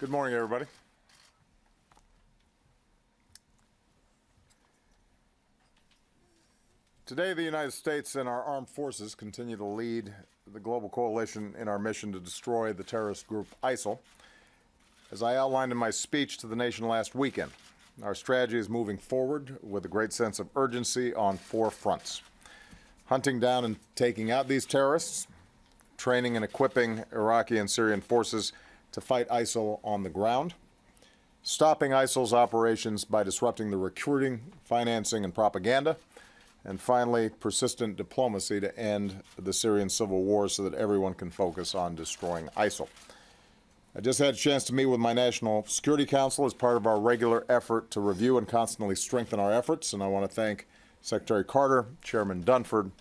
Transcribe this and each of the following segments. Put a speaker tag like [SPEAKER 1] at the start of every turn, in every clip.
[SPEAKER 1] Good morning, everybody. Today, the United States and our armed forces continue to lead the global coalition in our mission to destroy the terrorist group ISIL. As I outlined in my speech to the nation last weekend, our strategy is moving forward with a great sense of urgency on 4 fronts: hunting down and taking out these terrorists, training and equipping Iraqi and Syrian forces to fight ISIL on the ground, stopping ISIL's operations by disrupting the recruiting, financing, and propaganda, and finally, persistent diplomacy to end the Syrian civil war so that everyone can focus on destroying ISIL. I just had a chance to meet with my National Security Council as part of our regular effort to review and constantly strengthen our efforts, and I want to thank Secretary Carter, Chairman Dunford,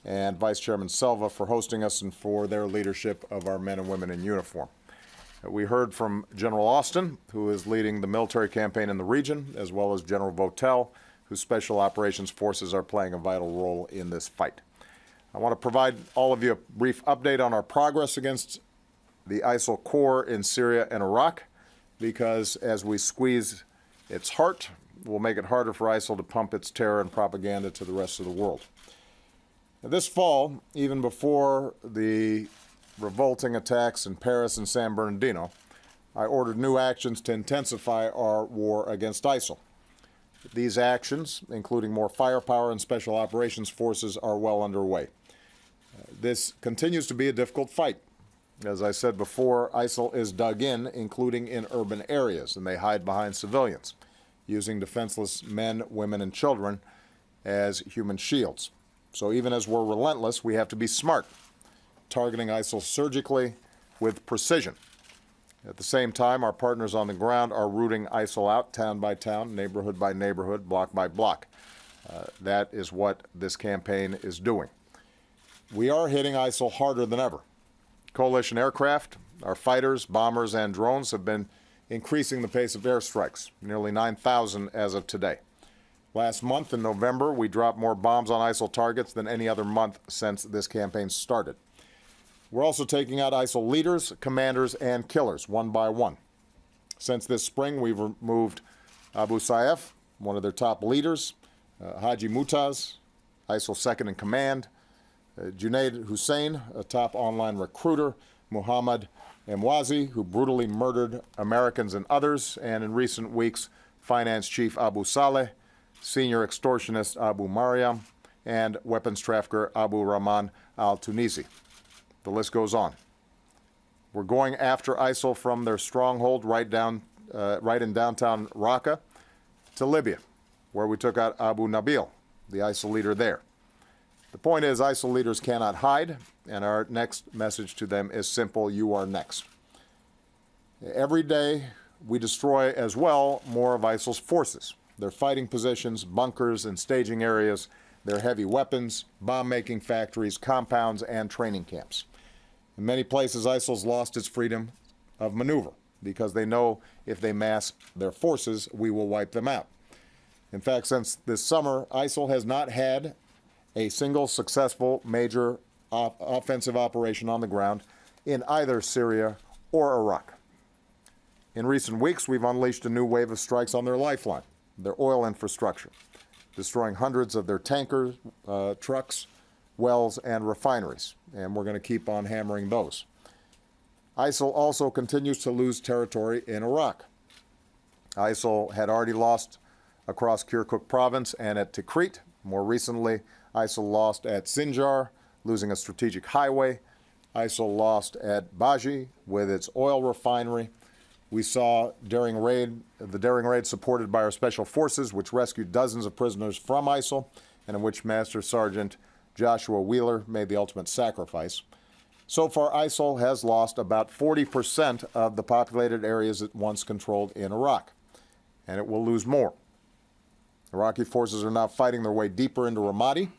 [SPEAKER 1] and Vice Chairman Selva for hosting us and for their leadership of our men and women in uniform. We heard from General Austin, who is leading the military campaign in the region, as well as General Votel, whose special operations forces are playing a vital role in this fight. I want to provide all of you a brief update on our progress against the ISIL core in Syria and Iraq, because as we squeeze its heart, we'll make it harder for ISIL to pump its terror and propaganda to the rest of the world. This fall, even before the revolting attacks in Paris and San Bernardino, I ordered new actions to intensify our war against ISIL. These actions, including more firepower and special operations forces, are well underway. This continues to be a difficult fight. As I said before, ISIL is dug in, including in urban areas, and they hide behind civilians, using defenseless men, women, and children as human shields. So even as we're relentless, we have to be smart, targeting ISIL surgically with precision. At the same time, our partners on the ground are rooting ISIL out town by town, neighborhood by neighborhood, block by block. That is what this campaign is doing. We are hitting ISIL harder than ever. Coalition aircraft, our fighters, bombers, and drones have been increasing the pace of airstrikes, nearly 9,000 as of today. Last month, in November, we dropped more bombs on ISIL targets than any other month since this campaign started. We're also taking out ISIL leaders, commanders, and killers, one by one. Since this spring, we've removed Abu Sayyaf, one of their top leaders, Haji Mutaz, ISIL's second in command, Junaid Hussein, a top online recruiter, Muhammad Emwazi, who brutally murdered Americans and others, and in recent weeks, finance chief Abu Saleh, senior extortionist Abu Mariam, and weapons trafficker Abu Rahman al-Tunisi. The list goes on. We're going after ISIL from their stronghold right in downtown Raqqa to Libya, where we took out Abu Nabil, the ISIL leader there. The point is, ISIL leaders cannot hide, and our next message to them is simple: you are next. Every day, we destroy as well more of ISIL's forces, their fighting positions, bunkers, and staging areas, their heavy weapons, bomb-making factories, compounds, and training camps. In many places, ISIL's lost its freedom of maneuver because they know if they mass their forces, we will wipe them out. In fact, since this summer, ISIL has not had a single successful major offensive operation on the ground in either Syria or Iraq. In recent weeks, we've unleashed a new wave of strikes on their lifeline, their oil infrastructure, destroying hundreds of their tankers, trucks, wells, and refineries, and we're going to keep on hammering those. ISIL also continues to lose territory in Iraq. ISIL had already lost across Kirkuk province and at Tikrit. More recently, ISIL lost at Sinjar, losing a strategic highway. ISIL lost at Baji with its oil refinery. We saw the daring raid supported by our special forces, which rescued dozens of prisoners from ISIL, and in which Master Sergeant Joshua Wheeler made the ultimate sacrifice. So far, ISIL has lost about 40% of the populated areas it once controlled in Iraq, and it will lose more. Iraqi forces are now fighting their way deeper into Ramadi.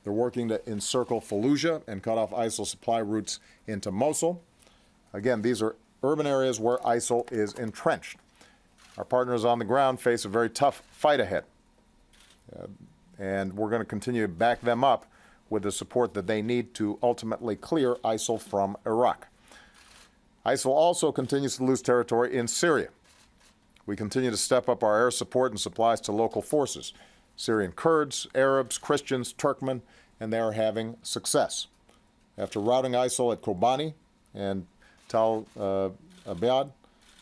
[SPEAKER 1] They're working to encircle Fallujah and cut off ISIL supply routes into Mosul. Again, these are urban areas where ISIL is entrenched. Our partners on the ground face a very tough fight ahead, and we're going to continue to back them up with the support that they need to ultimately clear ISIL from Iraq. ISIL also continues to lose territory in Syria. We continue to step up our air support and supplies to local forces, Syrian Kurds, Arabs, Christians, Turkmen, and they are having success. After routing ISIL at Kobani and Tal Abyad,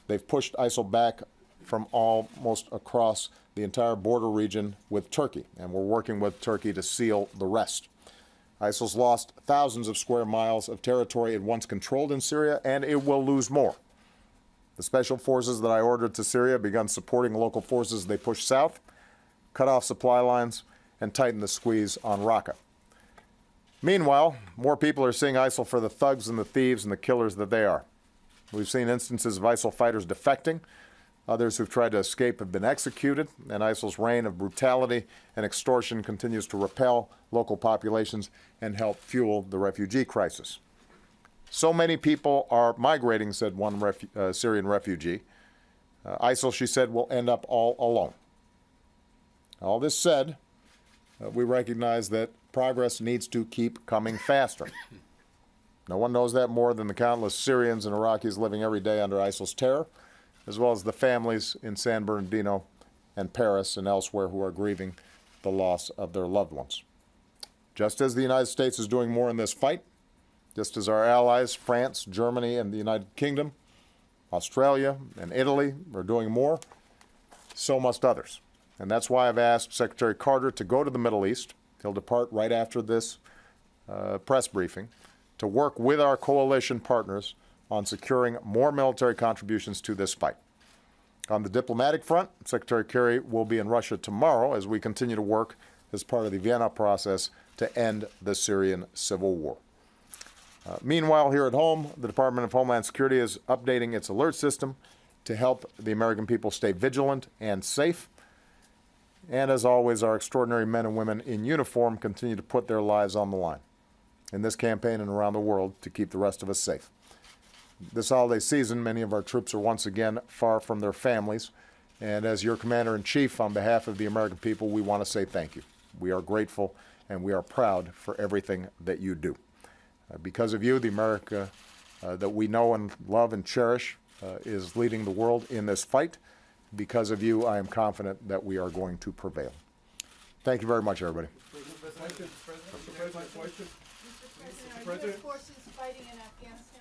[SPEAKER 1] they've pushed ISIL back from almost across the entire border region with Turkey, and we're working with Turkey to seal the rest. ISIL's lost thousands of square miles of territory it once controlled in Syria, and it will lose more. The special forces that I ordered to Syria begun supporting local forces as they push south, cut off supply lines, and tighten the squeeze on Raqqa. Meanwhile, more people are seeing ISIL for the thugs and the thieves and the killers that they are. We've seen instances of ISIL fighters defecting. Others who've tried to escape have been executed, and ISIL's reign of brutality and extortion continues to repel local populations and help fuel the refugee crisis. So many people are migrating, said one Syrian refugee. ISIL, she said, will end up all alone. All this said, we recognize that progress needs to keep coming faster. No one knows that more than the countless Syrians and Iraqis living every day under ISIL's terror, as well as the families in San Bernardino and Paris and elsewhere who are grieving the loss of their loved ones. Just as the United States is doing more in this fight, just as our allies, France, Germany, and the United Kingdom, Australia, and Italy are doing more, so must others. And that's why I've asked Secretary Carter to go to the Middle East. He'll depart right after this press briefing to work with our coalition partners on securing more military contributions to this fight. On the diplomatic front, Secretary Kerry will be in Russia tomorrow as we continue to work as part of the Vienna process to end the Syrian civil war. Meanwhile, here at home, the Department of Homeland Security is updating its alert system to help the American people stay vigilant and safe. And as always, our extraordinary men and women in uniform continue to put their lives on the line in this campaign and around the world to keep the rest of us safe. This holiday season, many of our troops are once again far from their families. And as your Commander-in-Chief, on behalf of the American people, we want to say thank you. We are grateful and we are proud for everything that you do. Because of you, the America that we know and love and cherish is leading the world in this fight. Because of you, I am confident that we are going to prevail. Thank you very much, everybody.
[SPEAKER 2] Mr. President, are U.S. forces fighting in Afghanistan?